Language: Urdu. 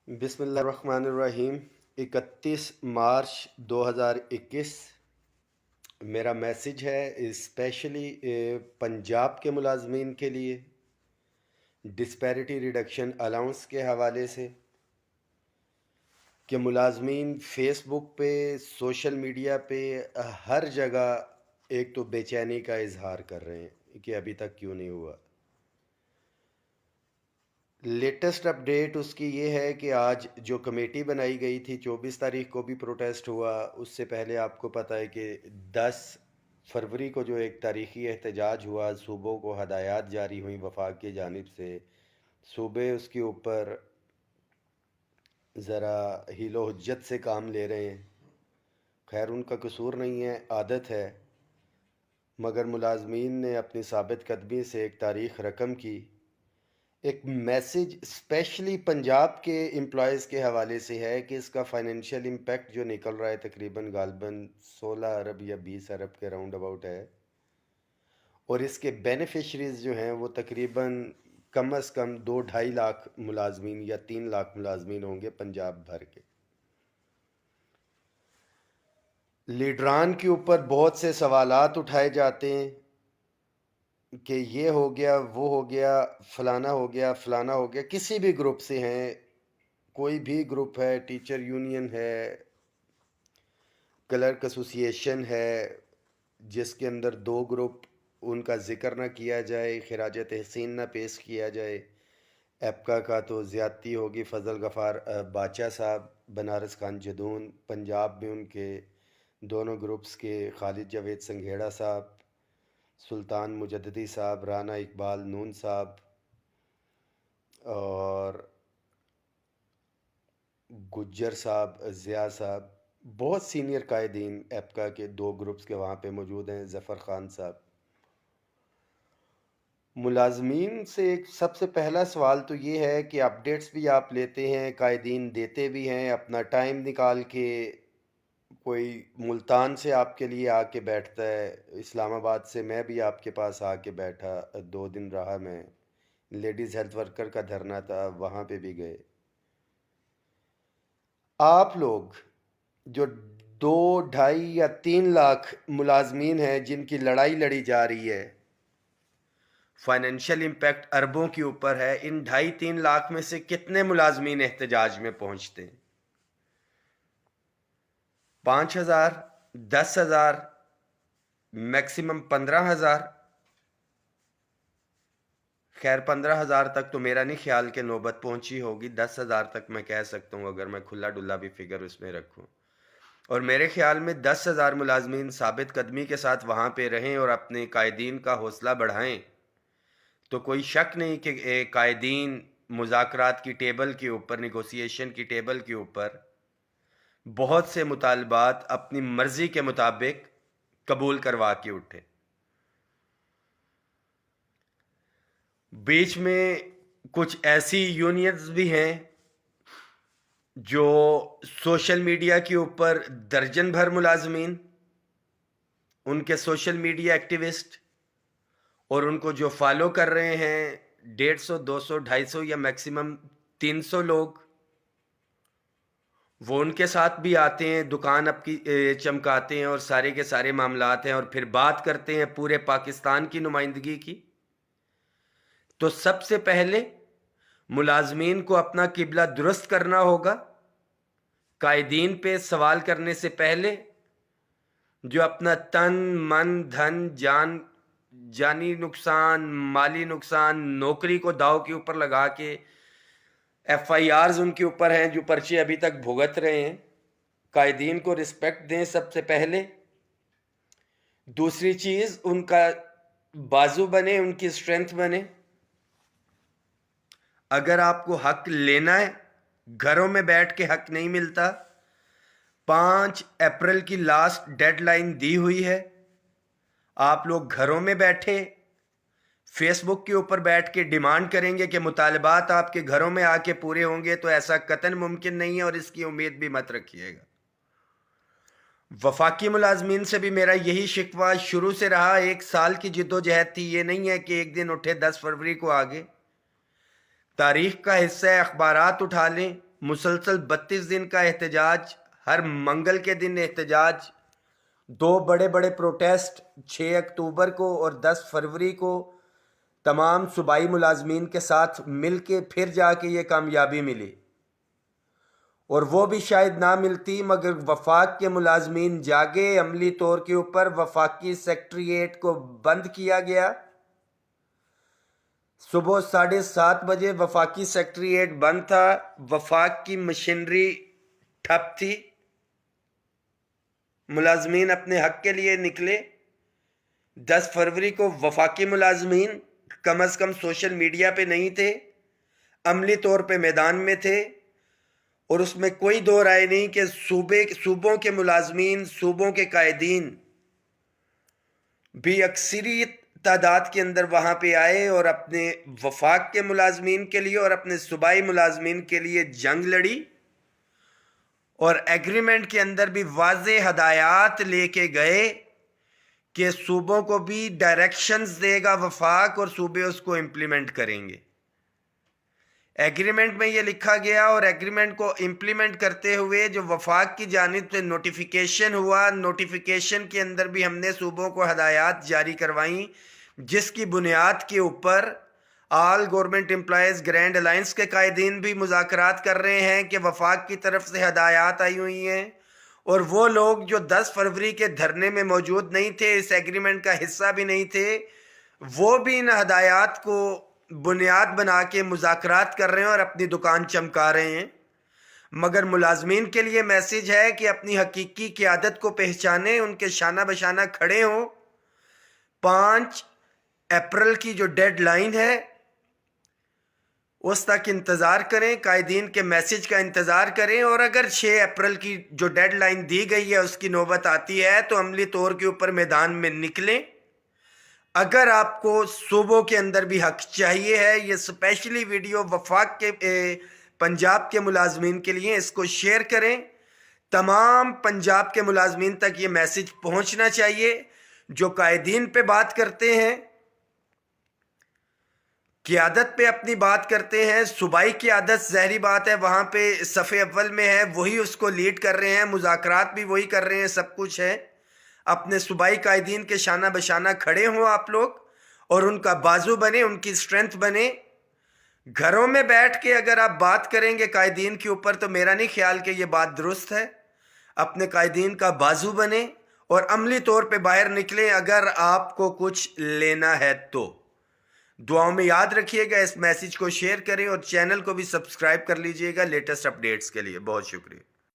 بسم اللہ الرحمن الرحیم۔ 31 مارچ 2021 میرا میسج ہے اسپیشلی پنجاب کے ملازمین کے لیے ڈسپیرٹی ریڈکشن الاؤنس کے حوالے سے کہ ملازمین فیس بک پہ، سوشل میڈیا پہ، ہر جگہ ایک تو بے چینی کا اظہار کر رہے ہیں کہ ابھی تک کیوں نہیں ہوا۔ لیٹسٹ اپڈیٹ اس کی یہ ہے کہ آج جو کمیٹی بنائی گئی تھی 24 تاریخ کو بھی پروٹیسٹ ہوا، اس سے پہلے آپ کو پتہ ہے کہ 10 فروری کو جو ایک تاریخی احتجاج ہوا، صوبوں کو ہدایات جاری ہوئیں وفاق کی جانب سے، صوبے اس کے اوپر ذرا حیل و حجت سے کام لے رہے ہیں۔ خیر ان کا قصور نہیں ہے، عادت ہے، مگر ملازمین نے اپنی ثابت قدمی سے ایک تاریخ رقم کی۔ ایک میسج اسپیشلی پنجاب کے امپلائیز کے حوالے سے ہے کہ اس کا فائنینشیل امپیکٹ جو نکل رہا ہے تقریباً غالباً 16 ارب یا 20 ارب کے راؤنڈ اباؤٹ ہے، اور اس کے بینیفیشریز جو ہیں وہ تقریباً کم از کم 2-2.5 لاکھ ملازمین یا 3 لاکھ ملازمین ہوں گے پنجاب بھر کے۔ لیڈران کے اوپر بہت سے سوالات اٹھائے جاتے ہیں کہ یہ ہو گیا، وہ ہو گیا، فلانا ہو گیا، فلانا ہو گیا، کسی بھی گروپ سے ہیں، کوئی بھی گروپ ہے، ٹیچر یونین ہے، کلرک ایسوسی ایشن ہے، جس کے اندر 2 گروپ ان کا ذکر نہ کیا جائے، خراج تحسین نہ پیش کیا جائے۔ ایپکا کا تو زیادتی ہوگی، فضل غفار باچا صاحب، بنارس خان جدون، پنجاب میں ان کے دونوں گروپس کے خالد جاوید سنگھیڑا صاحب، سلطان مجددی صاحب، رانا اقبال نون صاحب، اور گجر صاحب، ضیاء صاحب، بہت سینئر قائدین ایپکا کے 2 گروپس کے وہاں پہ موجود ہیں، ظفر خان صاحب۔ ملازمین سے ایک سب سے پہلا سوال تو یہ ہے کہ اپڈیٹس بھی آپ لیتے ہیں، قائدین دیتے بھی ہیں اپنا ٹائم نکال کے، کوئی ملتان سے آپ کے لیے آ کے بیٹھتا ہے، اسلام آباد سے میں بھی آپ کے پاس آ کے بیٹھا، 2 دن رہا، میں لیڈیز ہیلتھ ورکر کا دھرنا تھا وہاں پہ بھی گئے۔ آپ لوگ جو 2-2.5 یا 3 لاکھ ملازمین ہیں جن کی لڑائی لڑی جا رہی ہے، فائنینشیل امپیکٹ اربوں کے اوپر ہے، ان 2.5-3 لاکھ میں سے کتنے ملازمین احتجاج میں پہنچتے ہیں؟ 5,000، 10,000، میکسیمم 15,000؟ خیر 15,000 تک تو میرا نہیں خیال کہ نوبت پہنچی ہوگی، 10,000 تک میں کہہ سکتا ہوں اگر میں کھلا ڈلا بھی فگر اس میں رکھوں، اور میرے خیال میں 10,000 ملازمین ثابت قدمی کے ساتھ وہاں پہ رہیں اور اپنے قائدین کا حوصلہ بڑھائیں تو کوئی شک نہیں کہ قائدین مذاکرات کی ٹیبل کے اوپر، نیگوسیشن کی ٹیبل کے اوپر بہت سے مطالبات اپنی مرضی کے مطابق قبول کروا کے اٹھے۔ بیچ میں کچھ ایسی یونینز بھی ہیں جو سوشل میڈیا کے اوپر درجن بھر ملازمین، ان کے سوشل میڈیا ایکٹیوسٹ، اور ان کو جو فالو کر رہے ہیں 150، 200، 250 یا میکسیمم 300 لوگ، وہ ان کے ساتھ بھی آتے ہیں، دکان اب کی چمکاتے ہیں اور سارے کے سارے معاملات ہیں، اور پھر بات کرتے ہیں پورے پاکستان کی نمائندگی کی۔ تو سب سے پہلے ملازمین کو اپنا قبلہ درست کرنا ہوگا، قائدین پہ سوال کرنے سے پہلے جو اپنا تن، من، دھن، جانی نقصان، مالی نقصان، نوکری کو داؤ کے اوپر لگا کے ایف آئی آرز ان کے اوپر ہیں جو پرچے ابھی تک بھگت رہے ہیں، قائدین کو رسپیکٹ دیں سب سے پہلے۔ دوسری چیز، ان کا بازو بنے، ان کی اسٹرینتھ بنے۔ اگر آپ کو حق لینا ہے، گھروں میں بیٹھ کے حق نہیں ملتا، 5 اپریل کی لاسٹ ڈیڈ لائن دی ہوئی ہے، آپ لوگ گھروں میں بیٹھے فیس بک کے اوپر بیٹھ کے ڈیمانڈ کریں گے کہ مطالبات آپ کے گھروں میں آ کے پورے ہوں گے، تو ایسا قطعاً ممکن نہیں ہے، اور اس کی امید بھی مت رکھیے گا۔ وفاقی ملازمین سے بھی میرا یہی شکوہ شروع سے رہا، 1 سال کی جد و جہد تھی، یہ نہیں ہے کہ ایک دن اٹھے 10 فروری کو آگے۔ تاریخ کا حصہ ہے، اخبارات اٹھا لیں، مسلسل 32 دن کا احتجاج، ہر منگل کے دن احتجاج، 2 بڑے بڑے پروٹیسٹ 6 اکتوبر کو اور 10 فروری کو تمام صوبائی ملازمین کے ساتھ مل کے پھر جا کے یہ کامیابی ملی، اور وہ بھی شاید نہ ملتی مگر وفاق کے ملازمین جاگے، عملی طور کے اوپر وفاقی سیکٹریٹ کو بند کیا گیا۔ صبح 7:30 بجے وفاقی سیکٹریٹ بند تھا، وفاق کی مشینری ٹھپ تھی، ملازمین اپنے حق کے لیے نکلے۔ 10 فروری کو وفاقی ملازمین کم از کم سوشل میڈیا پہ نہیں تھے، عملی طور پہ میدان میں تھے، اور اس میں کوئی دو رائے نہیں کہ صوبوں کے ملازمین، صوبوں کے قائدین بھی اکثریت تعداد کے اندر وہاں پہ آئے اور اپنے وفاق کے ملازمین کے لیے اور اپنے صوبائی ملازمین کے لیے جنگ لڑی، اور ایگریمنٹ کے اندر بھی واضح ہدایات لے کے گئے کہ صوبوں کو بھی ڈائریکشنز دے گا وفاق اور صوبے اس کو امپلیمنٹ کریں گے۔ ایگریمنٹ میں یہ لکھا گیا، اور ایگریمنٹ کو امپلیمنٹ کرتے ہوئے جو وفاق کی جانب سے نوٹیفیکیشن ہوا، نوٹیفیکیشن کے اندر بھی ہم نے صوبوں کو ہدایات جاری کروائیں، جس کی بنیاد کے اوپر آل گورنمنٹ امپلائیز گرینڈ الائنس کے قائدین بھی مذاکرات کر رہے ہیں کہ وفاق کی طرف سے ہدایات آئی ہوئی ہیں، اور وہ لوگ جو 10 فروری کے دھرنے میں موجود نہیں تھے، اس ایگریمنٹ کا حصہ بھی نہیں تھے، وہ بھی ان ہدایات کو بنیاد بنا کے مذاکرات کر رہے ہیں اور اپنی دکان چمکا رہے ہیں۔ مگر ملازمین کے لیے میسج ہے کہ اپنی حقیقی قیادت کو پہچانیں، ان کے شانہ بشانہ کھڑے ہوں۔ 5 اپریل کی جو ڈیڈ لائن ہے اس تک انتظار کریں، قائدین کے میسج کا انتظار کریں، اور اگر 6 اپریل کی جو ڈیڈ لائن دی گئی ہے اس کی نوبت آتی ہے تو عملی طور کے اوپر میدان میں نکلیں۔ اگر آپ کو صوبوں کے اندر بھی حق چاہیے ہے، یہ اسپیشلی ویڈیو وفاق کے پنجاب کے ملازمین کے لیے، اس کو شیئر کریں، تمام پنجاب کے ملازمین تک یہ میسج پہنچنا چاہیے۔ جو قائدین پہ بات کرتے ہیں، قیادت پہ اپنی بات کرتے ہیں، صوبائی قیادت ظاہری بات ہے وہاں پہ صف اول میں ہے، وہی اس کو لیڈ کر رہے ہیں، مذاکرات بھی وہی کر رہے ہیں، سب کچھ ہے۔ اپنے صوبائی قائدین کے شانہ بشانہ کھڑے ہوں آپ لوگ، اور ان کا بازو بنے، ان کی سٹرینتھ بنے۔ گھروں میں بیٹھ کے اگر آپ بات کریں گے قائدین کے اوپر تو میرا نہیں خیال کہ یہ بات درست ہے۔ اپنے قائدین کا بازو بنے اور عملی طور پہ باہر نکلیں اگر آپ کو کچھ لینا ہے تو۔ دعاؤں میں یاد رکھیے گا، اس میسج کو شیئر کریں اور چینل کو بھی سبسکرائب کر لیجئے گا لیٹسٹ اپڈیٹس کے لیے۔ بہت شکریہ۔